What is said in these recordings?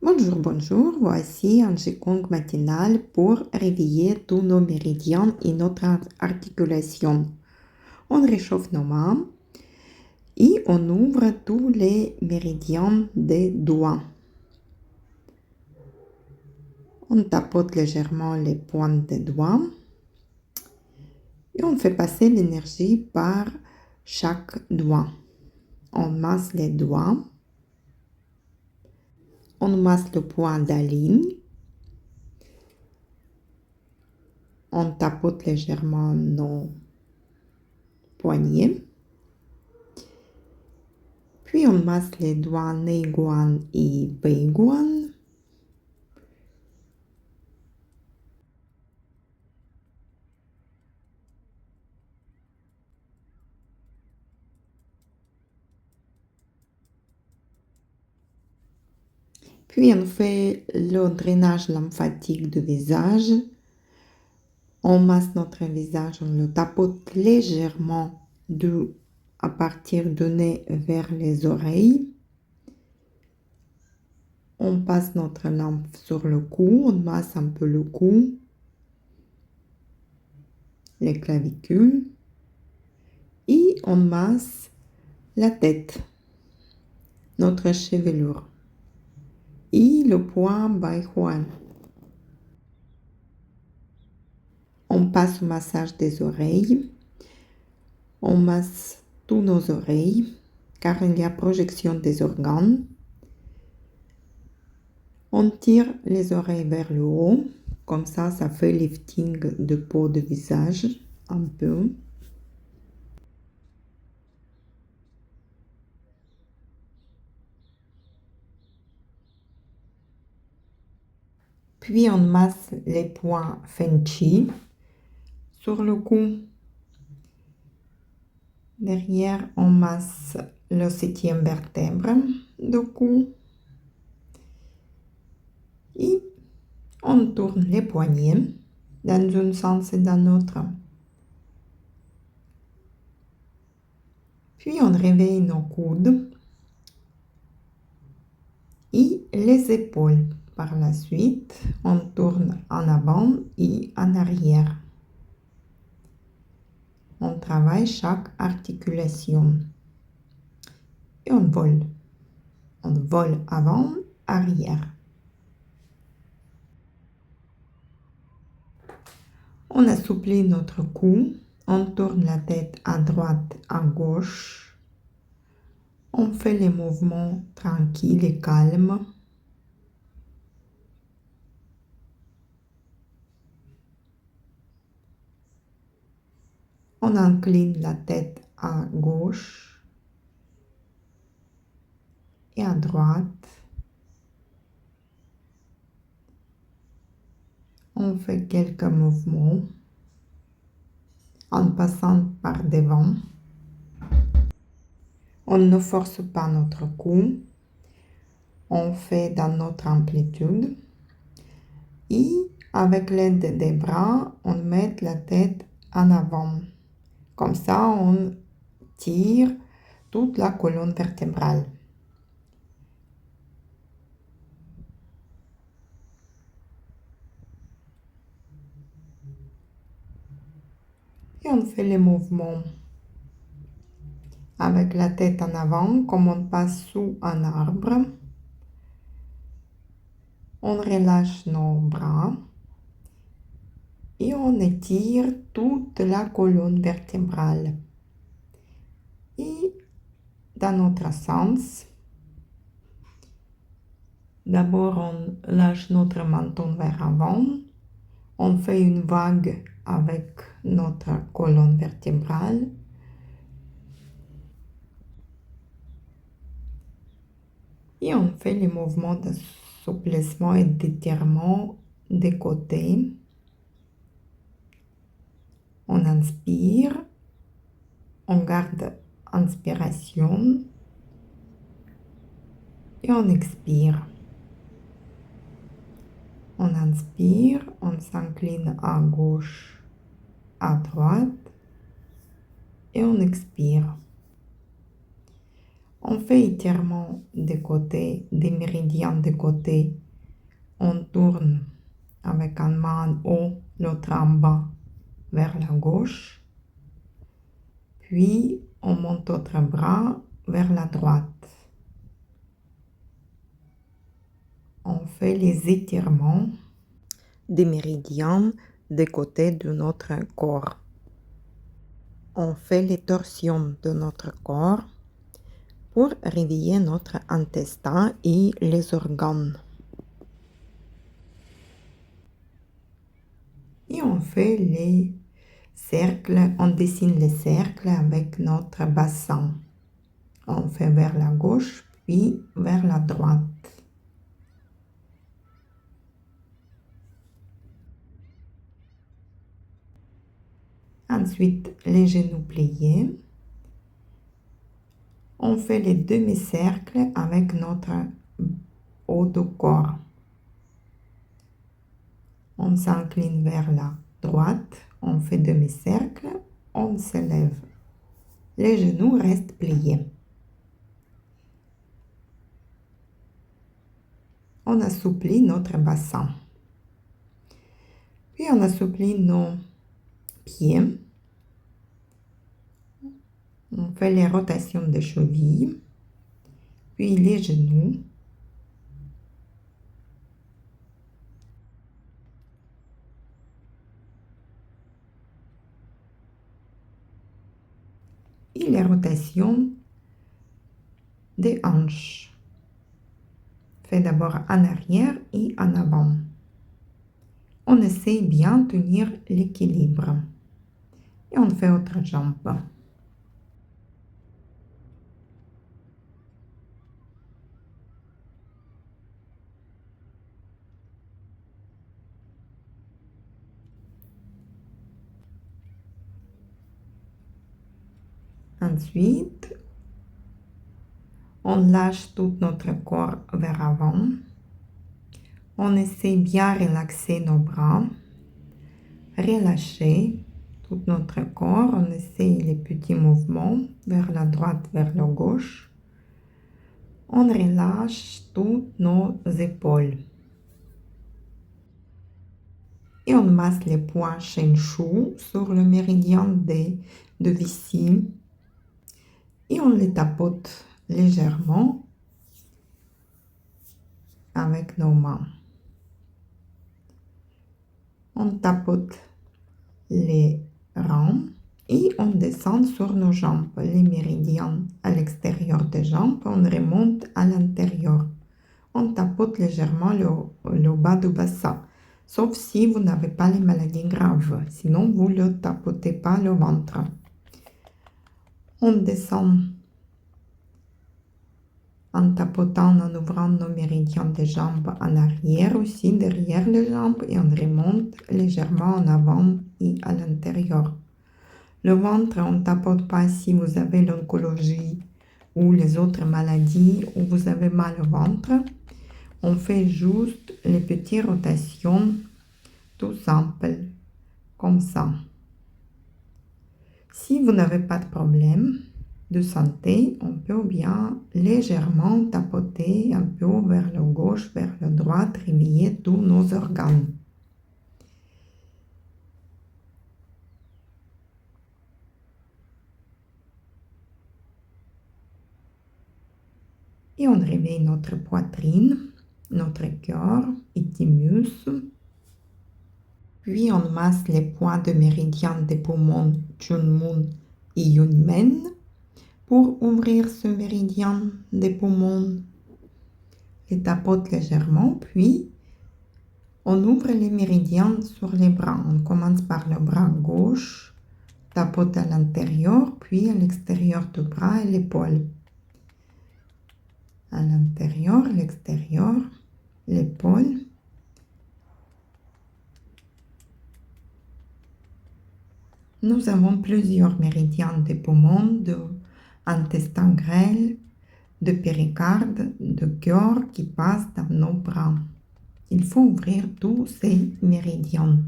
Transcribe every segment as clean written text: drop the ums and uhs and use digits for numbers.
Bonjour, bonjour. Voici un Qigong matinal pour réveiller tous nos méridiens et notre articulation. On réchauffe nos mains et on ouvre tous les méridiens des doigts. On tapote légèrement les pointes des doigts et on fait passer l'énergie par chaque doigt. On masse les doigts. On masse le point d'Aline. On tapote légèrement nos poignets. Puis on masse les doigts Neiguan et Beiguan. Puis on fait le drainage lymphatique du visage. On masse notre visage, on le tapote légèrement à partir du nez vers les oreilles. On passe notre lymphe sur le cou, on masse un peu le cou, les clavicules et on masse la tête, notre chevelure et le point Baihuan. On passe au massage des oreilles. On masse tous nos oreilles car il y a projection des organes. On tire les oreilles vers le haut. Comme ça fait lifting de peau de visage un peu. Puis on masse les points Fenchi sur le cou. Derrière, on masse le 7e vertèbre du cou. Et on tourne les poignets dans un sens et dans l'autre. Puis on réveille nos coudes et les épaules. Par la suite, on tourne en avant et en arrière. On travaille chaque articulation. Et on vole. On vole avant, arrière. On assouplit notre cou. On tourne la tête à droite, à gauche. On fait les mouvements tranquilles et calmes. On incline la tête à gauche et à droite. On fait quelques mouvements en passant par devant. On ne force pas notre cou. On fait dans notre amplitude. Et avec l'aide des bras, on met la tête en avant. Comme ça, on tire toute la colonne vertébrale. Et on fait les mouvements avec la tête en avant, comme on passe sous un arbre. On relâche nos bras et on étire toute la colonne vertébrale. Et dans notre sens, d'abord on lâche notre menton vers avant. On fait une vague avec notre colonne vertébrale. Et on fait les mouvements d'assouplissement et d'étirement des côtés. On inspire. On garde inspiration. Et on expire. On inspire, on s'incline à gauche, à droite et on expire. On fait étirement des côtés, des méridiens de côté. On tourne avec une main en haut, l'autre en bas vers la gauche. Puis on monte l'autre bras vers la droite. On fait les étirements des méridiens des côtés de notre corps. On fait les torsions de notre corps pour réveiller notre intestin et les organes. Et on fait les cercles, on dessine les cercles avec notre bassin. On fait vers la gauche, puis vers la droite. Ensuite, les genoux pliés. On fait les demi-cercles avec notre haut du corps. On s'incline vers la droite, on fait demi-cercle, on se lève. Les genoux restent pliés. On assouplit notre bassin. Puis on assouplit nos pieds. On fait les rotations des chevilles, puis les genoux. Et les rotations des hanches. Fait d'abord en arrière et en avant. On essaie bien de tenir l'équilibre. Et on fait autre jambe. Ensuite, on lâche tout notre corps vers avant. On essaie bien relaxer nos bras. Relâcher tout notre corps. On essaie les petits mouvements vers la droite, vers la gauche. On relâche toutes nos épaules. Et on masse les poings Shenshu sur le méridien de Vici. Et on les tapote légèrement avec nos mains. On tapote les rangs et on descend sur nos jambes. Les méridiens à l'extérieur des jambes, on remonte à l'intérieur. On tapote légèrement le bas du bassin, sauf si vous n'avez pas les maladies graves. Sinon, vous ne tapotez pas le ventre. On descend en tapotant, en ouvrant nos méridiens des jambes en arrière aussi, derrière les jambes, et on remonte légèrement en avant et à l'intérieur. Le ventre, on ne tapote pas si vous avez l'oncologie ou les autres maladies où vous avez mal au ventre. On fait juste les petites rotations tout simples, comme ça. Si vous n'avez pas de problème de santé, on peut bien légèrement tapoter un peu vers la gauche, vers la droite, réveiller tous nos organes. Et on réveille notre poitrine, notre cœur et thymus. Puis on masse les points de méridien des poumons Chunmun et Yunmen pour ouvrir ce méridien des poumons. Les tapote légèrement, puis on ouvre les méridiens sur les bras. On commence par le bras gauche, tapote à l'intérieur, puis à l'extérieur du bras et l'épaule. À l'intérieur, l'extérieur, l'épaule. Nous avons plusieurs méridiens des poumons, de intestin grêle, de péricarde, de cœur qui passent dans nos bras. Il faut ouvrir tous ces méridiens.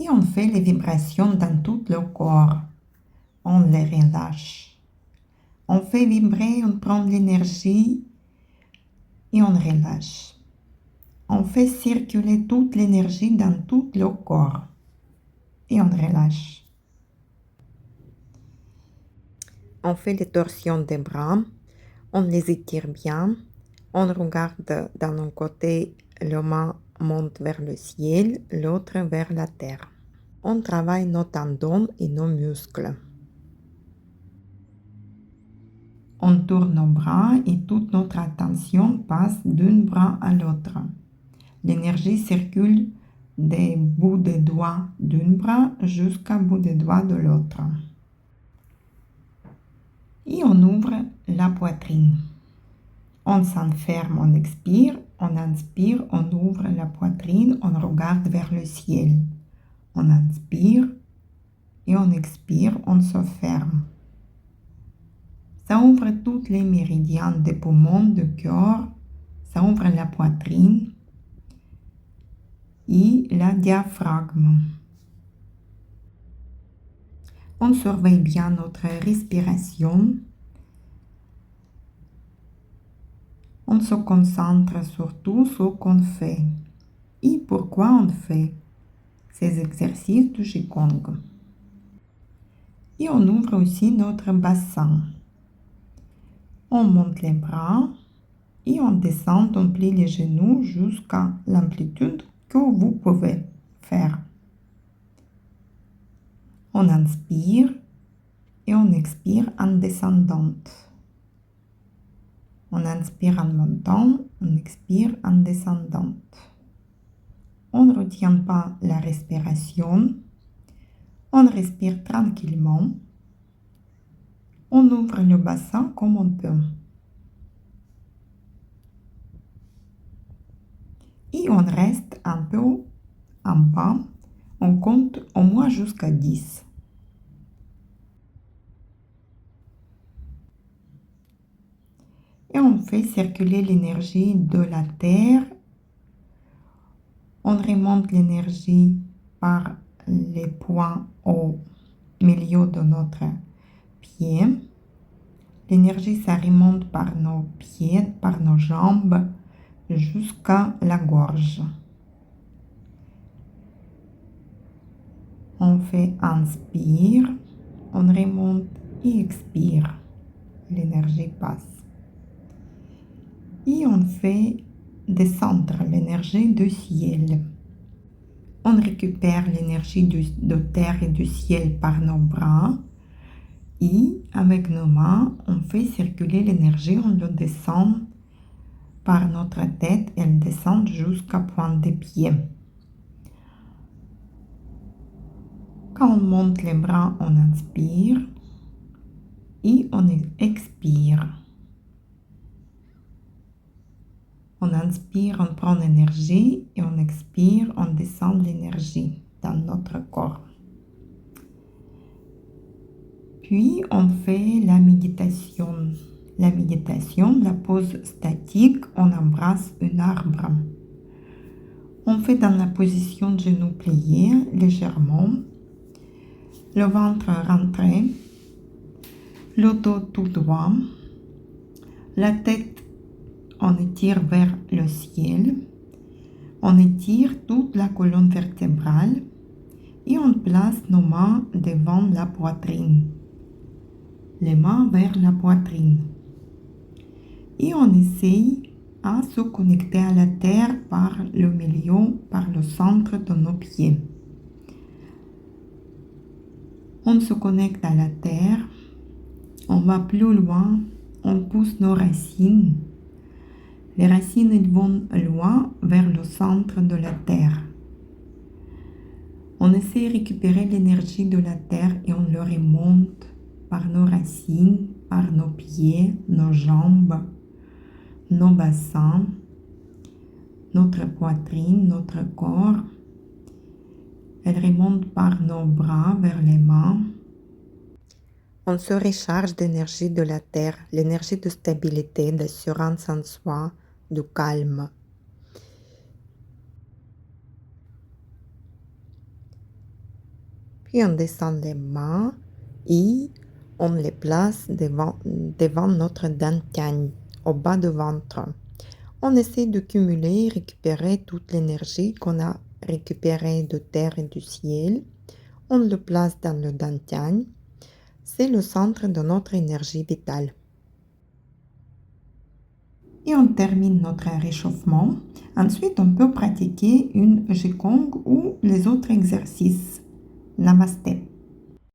Et on fait les vibrations dans tout le corps. On les relâche. On fait vibrer, on prend l'énergie et on relâche. On fait circuler toute l'énergie dans tout le corps et on relâche. On fait les torsions des bras, on les étire bien, on regarde d'un côté, le main monte vers le ciel, l'autre vers la terre. On travaille nos tendons et nos muscles. On tourne nos bras et toute notre attention passe d'un bras à l'autre. L'énergie circule des bouts des doigts d'un bras jusqu'au bout des doigts de l'autre. Et on ouvre la poitrine. On s'enferme, on expire, on inspire, on ouvre la poitrine, on regarde vers le ciel. On inspire et on expire, on se ferme. Ça ouvre tous les méridiens des poumons, du cœur, ça ouvre la poitrine et le diaphragme. On surveille bien notre respiration. On se concentre sur tout ce qu'on fait et pourquoi on fait ces exercices du Qigong. Et on ouvre aussi notre bassin. On monte les bras et on descend, on plie les genoux jusqu'à l'amplitude que vous pouvez faire. On inspire et on expire en descendant. On inspire en montant, on expire en descendant. On ne retient pas la respiration. On respire tranquillement. On ouvre le bassin comme on peut. Et on reste un peu en bas. On compte au moins jusqu'à 10. Et on fait circuler l'énergie de la terre. On remonte l'énergie par les points au milieu de notre pied. L'énergie, ça remonte par nos pieds, par nos jambes, jusqu'à la gorge. On fait inspire, on remonte et expire. L'énergie passe. Et on fait descendre l'énergie du ciel. On récupère l'énergie de terre et du ciel par nos bras. Et avec nos mains, on fait circuler l'énergie, on le descend par notre tête, elle descend jusqu'à pointe des pieds. Quand on monte les bras, on inspire et on expire. On inspire, on prend l'énergie et on expire, on descend l'énergie dans notre corps. Puis on fait la méditation. La méditation, la pose statique, on embrasse un arbre. On fait dans la position genoux pliés légèrement, le ventre rentré, le dos tout droit, la tête on étire vers le ciel, on étire toute la colonne vertébrale et on place nos mains devant la poitrine, les mains vers la poitrine. Et on essaye à se connecter à la terre par le milieu, par le centre de nos pieds. On se connecte à la terre, on va plus loin, on pousse nos racines. Les racines elles vont loin vers le centre de la terre. On essaie de récupérer l'énergie de la terre et on le remonte par nos racines, par nos pieds, nos jambes, nos bassins, notre poitrine, notre corps. Elle remonte par nos bras vers les mains. On se recharge d'énergie de la terre, l'énergie de stabilité, d'assurance en soi, de calme. Et on descend les mains et on les place devant notre dantian, au bas du ventre. On essaie de cumuler, récupérer toute l'énergie qu'on a récupérée de terre et du ciel. On le place dans le dantian. C'est le centre de notre énergie vitale. Et on termine notre réchauffement. Ensuite, on peut pratiquer une Qigong ou les autres exercices. Namasté.